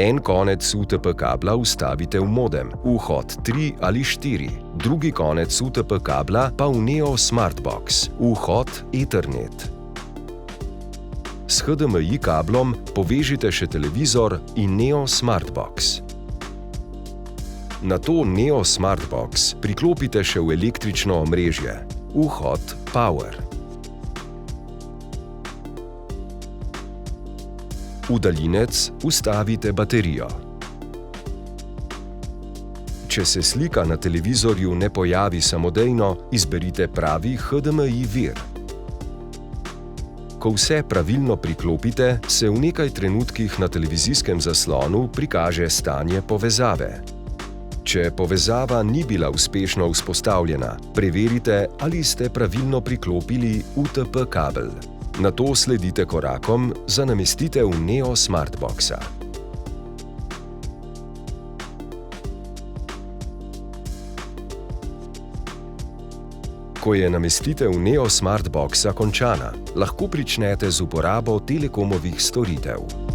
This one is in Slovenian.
En konec UTP kabla vstavite v modem, vhod 3 ali 4, drugi konec UTP kabla pa v Neo Smartbox, vhod Ethernet. S HDMI kablom povežite še televizor in Neo Smartbox. Nato Neo Smartbox priklopite še v električno omrežje, vhod Power. V daljinec vstavite baterijo. Če se slika na televizorju ne pojavi samodejno, izberite pravi HDMI vir. Ko vse pravilno priklopite, se v nekaj trenutkih na televizijskem zaslonu prikaže stanje povezave. Če povezava ni bila uspešno vzpostavljena, preverite, ali ste pravilno priklopili UTP kabel. Nato sledite korakom za namestitev Neo Smartboxa. Ko je namestitev Neo Smartboxa končana, lahko pričnete z uporabo Telekomovih storitev.